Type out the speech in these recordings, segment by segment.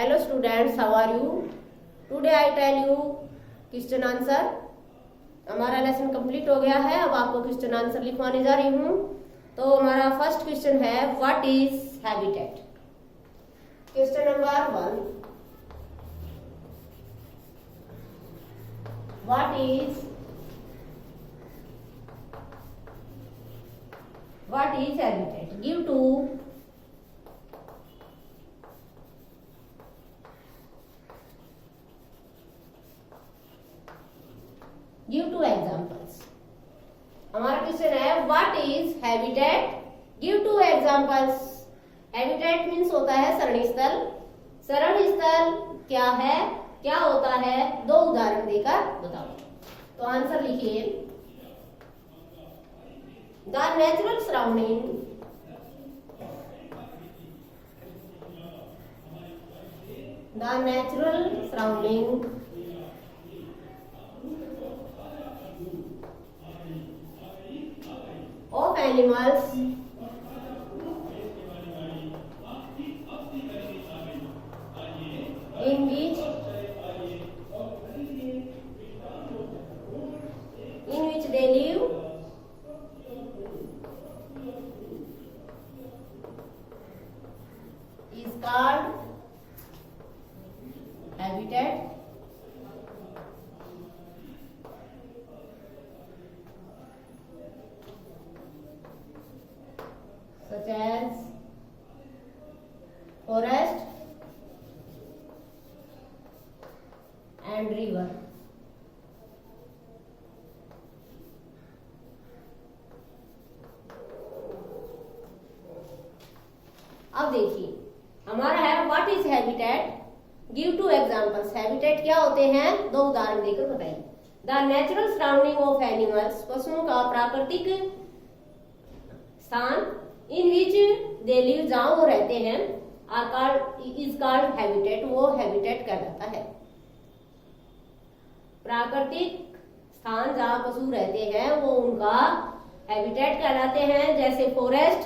Hello students, how are you? Today I tell you question answer. हमारा lesson complete हो गया है। अब आपको क्वेश्चन आंसर लिखवाने जा रही हूँ। तो हमारा फर्स्ट क्वेश्चन है what is habitat. Question number 1, what is habitat. Give two examples. हमारा क्वेश्चन है what is habitat, give two examples. Habitat means होता है शरण स्थल। शरण स्थल क्या है, क्या होता है, दो उदाहरण देकर बताओ। तो आंसर लिखिए। The natural surrounding of animals in which they live is called habitat. Such as forest and river. अब देखिए हमारा है what is habitat, give to examples. Habitat क्या होते हैं, दो उदाहरण देकर बताइए। The natural surrounding of animals, पशुओं का प्राकृतिक स्थान, इन विच दे लिव, जहां वो रहते हैं, are called, is called habitat, वो हैबिटेट कहलाता है। प्राकृतिक स्थान जहां पशु रहते हैं वो उनका हैबिटेट कहलाते हैं। जैसे फॉरेस्ट,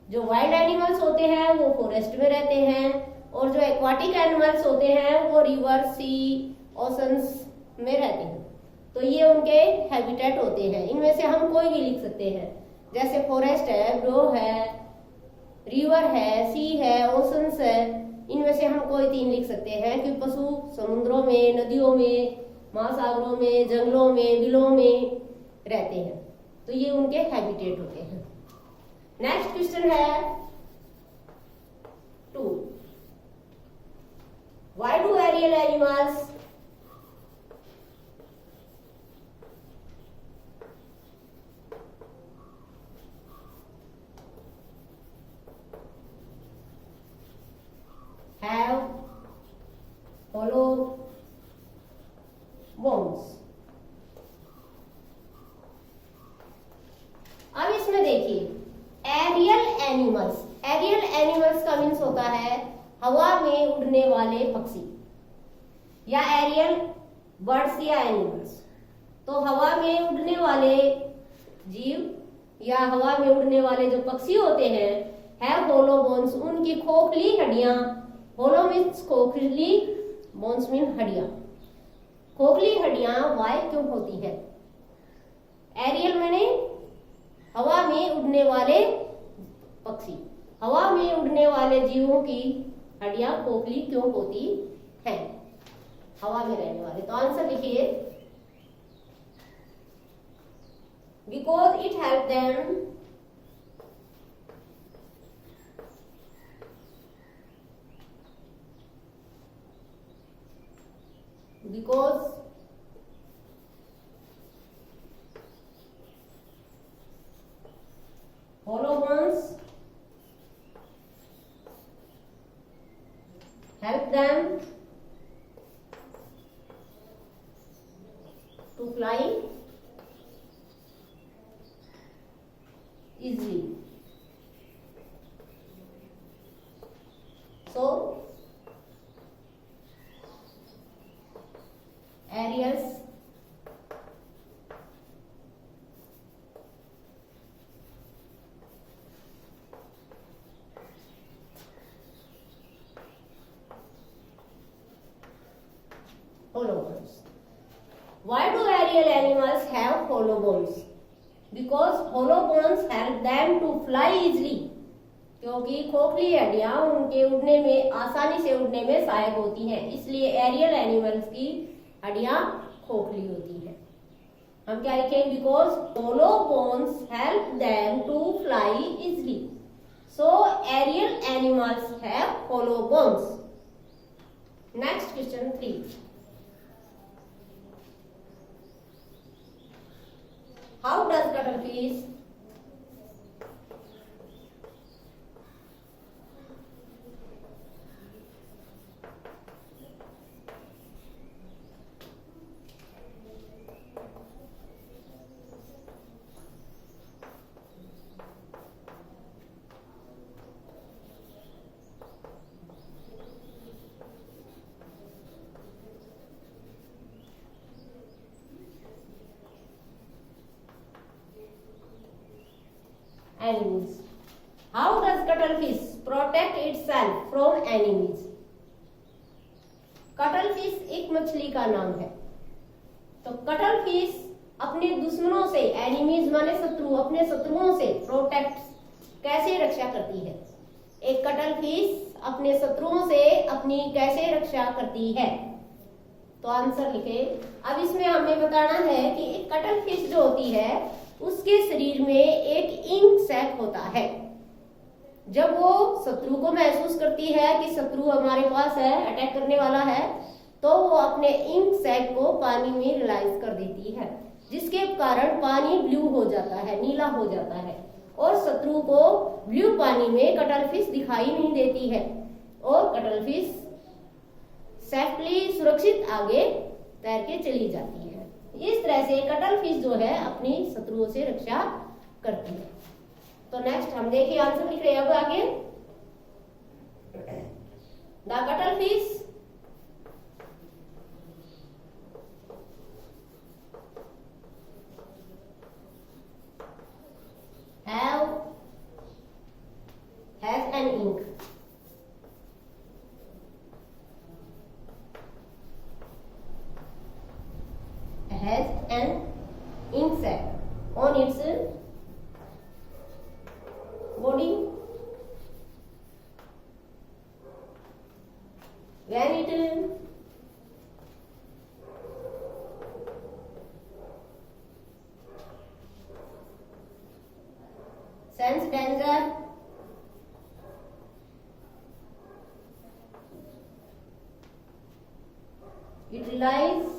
जो वाइल्ड एनिमल्स होते हैं वो फॉरेस्ट में रहते हैं, और जो एक्वाटिक एनिमल्स होते हैं वो रिवर, सी, ओशंस में रहते हैं। तो ये उनके हैबिटेट होते हैं। इनमें से हम कोई भी लिख सकते हैं। जैसे फॉरेस्ट है, ब्रो है, रिवर है, सी है, ओशंस है, इनमें से हम कोई तीन लिख सकते हैं। क्योंकि पशु समुद्रों में, नदियों में, महासागरों में, जंगलों में, बिलों में रहते हैं। तो ये उनके हैबिटेट होते हैं। नेक्स्ट क्वेश्चन है 2, why do aerial animals have hollow bones। अब इसमें देखिए एरियल एनिमल्स, एरियल एनिमल्स का मीन्स होता है हवा में उड़ने वाले पक्षी, या एरियल बर्ड्स या एनिमल्स। तो हवा में उड़ने वाले जीव या हवा में उड़ने वाले जो पक्षी होते हैं, हैव होलो बोन्स, उनकी खोखली हड्डियां। होलो मीन्स खोखली, बोन्स मीन हड्डियां। खोखली हड्डियां वाई क्यों होती है? एरियल मैंने हवा में उड़ने वाले पक्षी, हवा में उड़ने वाले जीवों की हड्डियां खोखली क्यों होती हैं, हवा में रहने वाले। तो आंसर लिखिए। Because it help them because hollow bones help them to fly easily. So areas hollow bones. Why do aerial animals have hollow bones? Because hollow bones help them to fly easily. क्योंकि खोखली हड्डियां उनके उड़ने में आसानी से उड़ने में सहायक होती हैं, इसलिए एरियल एनिमल्स की हड्डियां खोखली होती हैं। हम क्या लिखेंगे? Because hollow bones help them to fly easily, so aerial animals have hollow bones. Next question 3, how does cuttlefish enemies? How does cuttlefish protect itself from enemies? Cuttlefish एक मछली का नाम है, तो कटलफिश अपने दुश्मनों से, एनिमीज माने शत्रु, अपने शत्रुओं से प्रोटेक्ट कैसे रक्षा करती है? एक कटलफिश अपने शत्रुओं से अपनी कैसे रक्षा करती है? तो आंसर लिखे। अब इसमें हमें बताना है कि एक कटलफिश जो होती है उसके शरीर में एक इंक सैक होता है। जब वो शत्रु को महसूस करती है कि शत्रु हमारे पास है, अटैक करने वाला है, तो वो अपने इंक सैक को पानी में रिलाइज कर देती है, जिसके कारण पानी ब्लू हो जाता है, नीला हो जाता है, और शत्रु को ब्लू पानी में कटलफिश दिखाई नहीं देती है, और कटलफिश सेफली सुरक्षित आगे तैर के चली जाती है। इस तरह से कटलफिश जो है अपनी शत्रुओं से रक्षा करती है। तो नेक्स्ट हम देखिए, आंसर लिख रहे हैं अब आगे। The cuttlefish has an ink. Has an ink sac on its body. When it sense danger, it relies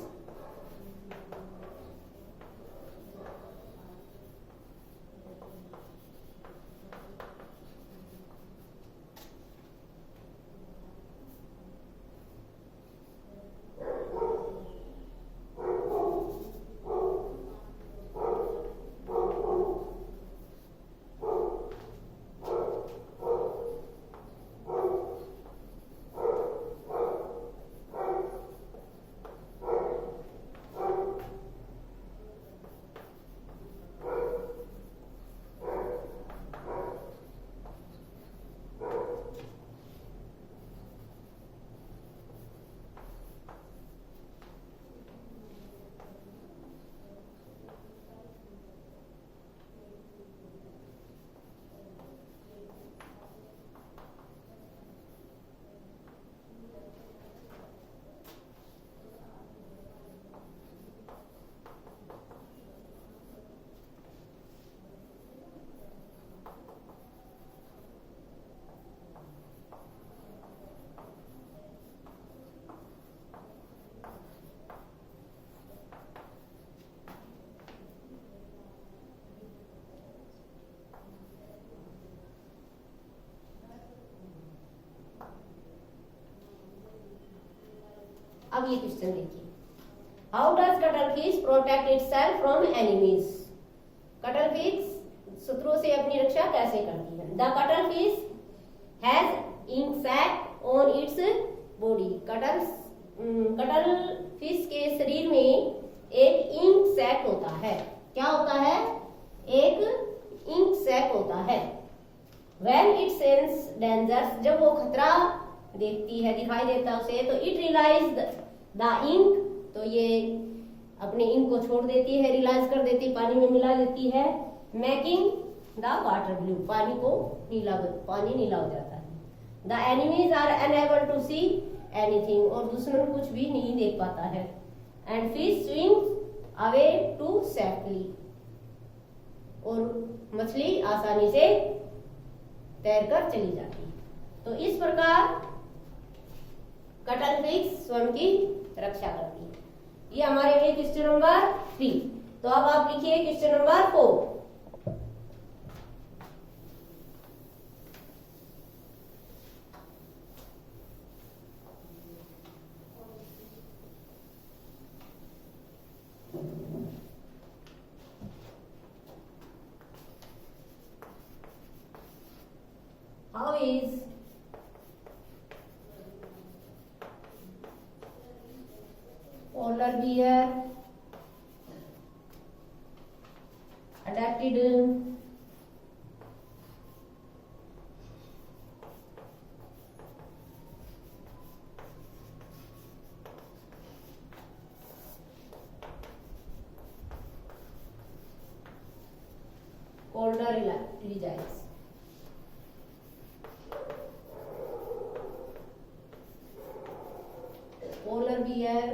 अब ये क्वेश्चन देखिए, how does cuttlefish protect itself from enemies? Cuttlefish शत्रुओं से अपनी रक्षा कैसे करती है? The cuttlefish has ink sac on its body. Cuttlefish के शरीर में एक इंक सैक होता है। क्या होता है? एक इंक सैक होता है। When it senses dangers, जब वो खतरा देखती है, दिखाई देता है उसे, तो it realizes the ink तो ये अपने इंक को छोड़ देती है, रिलाइज कर देती है, पानी में मिला देती है, मेकिंग द वाटर ब्लू, पानी नीला हो जाता है। The enemies are unable to see anything, और दुश्मन कुछ भी नहीं देख पाता है। And fish swims away to safely, और मछली आसानी से तैरकर चली जाती है। तो इस प्रकार कटल फिश स्वयं की रक्षा करती है। ये हमारे लिए क्वेश्चन नंबर 3। तो अब आप लिखिए question number 4। How is polar bear adapted colder regions? Polar bear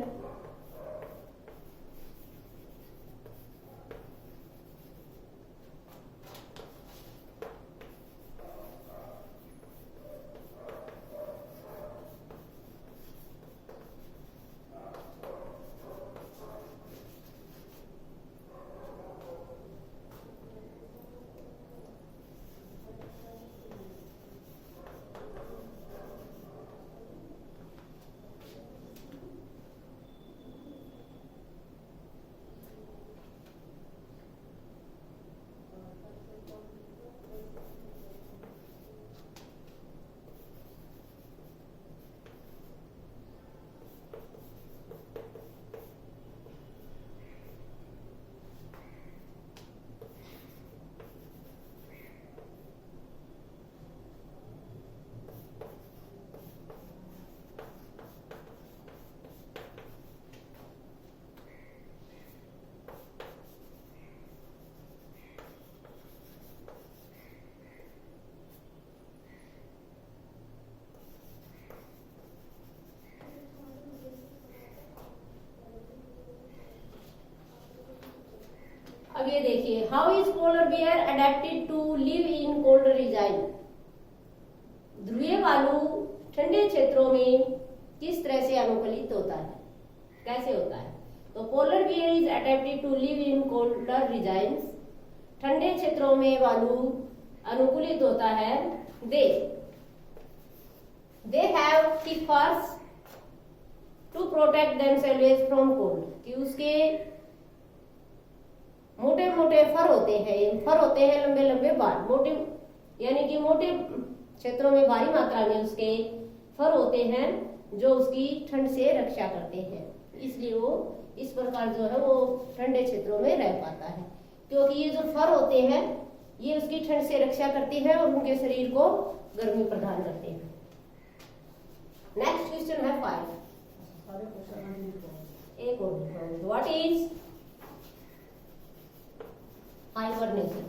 अब ये देखिए, how is polar bear adapted to live in cold region? ध्रुवीय भालू ठंडे क्षेत्रों में किस तरह से अनुकूलित होता है, कैसे होता है? तो polar bear is adapted to live in colder regions. ठंडे क्षेत्रों में भालू अनुकूलित होता है। They have thick furs to protect themselves from cold, कि उसके मोटे मोटे फर होते हैं, लंबे लंबे बाल, मोटे यानी कि मोटे क्षेत्रों में भारी मात्रा में उसके फर होते हैं जो उसकी ठंड से रक्षा करते हैं। इसलिए वो इस प्रकार जो है वो ठंडे क्षेत्रों में रह पाता है, क्योंकि ये जो फर होते हैं ये उसकी ठंड से रक्षा करते हैं और उनके शरीर को गर्मी प्रदान करते हैं। नेक्स्ट क्वेश्चन है 5। एक और, what is hibernation?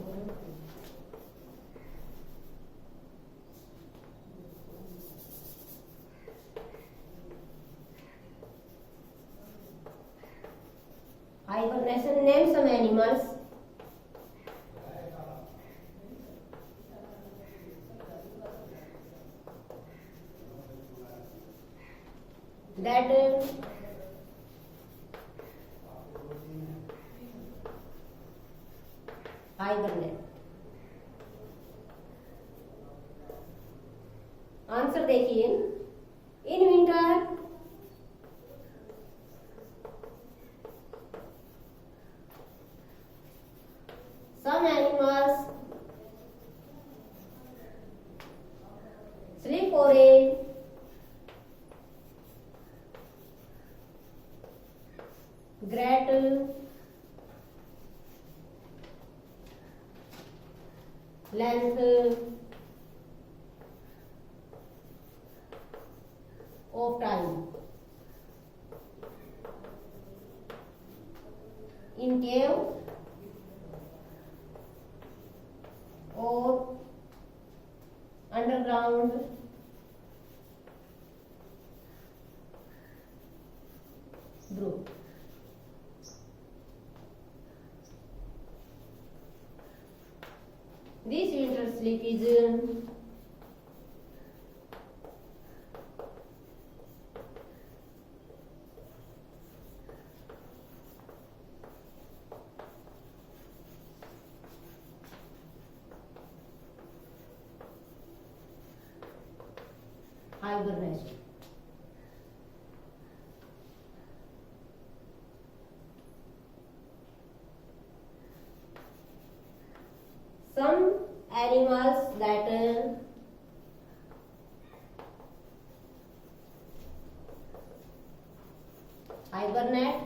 Hibernation, name some animals. That hibernate. Answer देखिए, in winter some animals sleep for a great length of time. Cave और underground group. This winter sleep is hibernation. Some animals that hibernate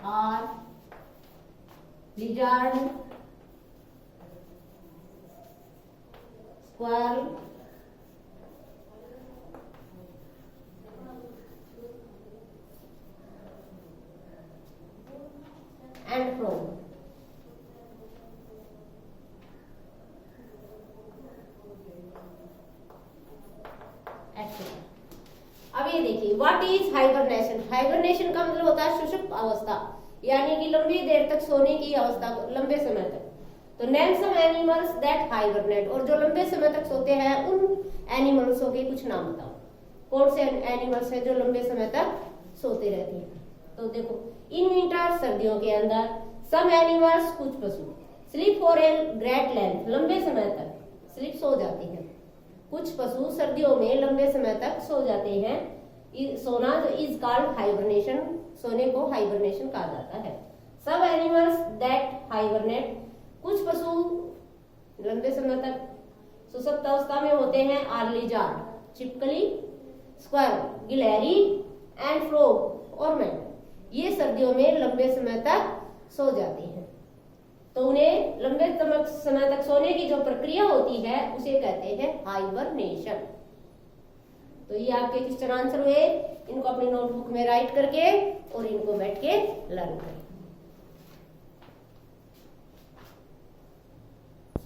are lizard, squirrel, and frog. अब ये देखिए what is hibernation. Hibernation का मतलब होता है सुषुप्त अवस्था, यानी कि लंबी देर तक सोने की अवस्था, लंबे समय तक। तो name some animals that hibernate, और जो लंबे समय तक सोते हैं उन एनिमल्सों के कुछ नाम बताओ। कौन से एनिमल्स हैं जो लंबे समय तक सोते रहते हैं? तो देखो, इन विंटर सर्दियों के अंदर सम एनिमल्स कुछ पशु sleep for a great length, लंबे समय तक स्लीप सो जाते हैं। कुछ पशु सर्दियों में लंबे समय तक सो जाते हैं। सोना इज कॉल्ड हाइबरनेशन, सोने को हाइबरनेशन कहा जाता है। सब एनिमल्स दैट हाइबरनेट, कुछ पशु लंबे समय तक सुषुप्त अवस्था में होते हैं। आर लिजार्ड, छिपकली, स्क्वायरल, गिलहरी एंड फ्रॉग और मैन, ये सर्दियों में लंबे समय तक सो जाते हैं। तो उन्हें लंबे समय तक सोने की जो प्रक्रिया होती है उसे कहते हैं हाइबरनेशन। तो ये आपके क्वेश्चन आंसर हुए, इनको अपनी नोटबुक में राइट करके और इनको बैठ के लर्न करें।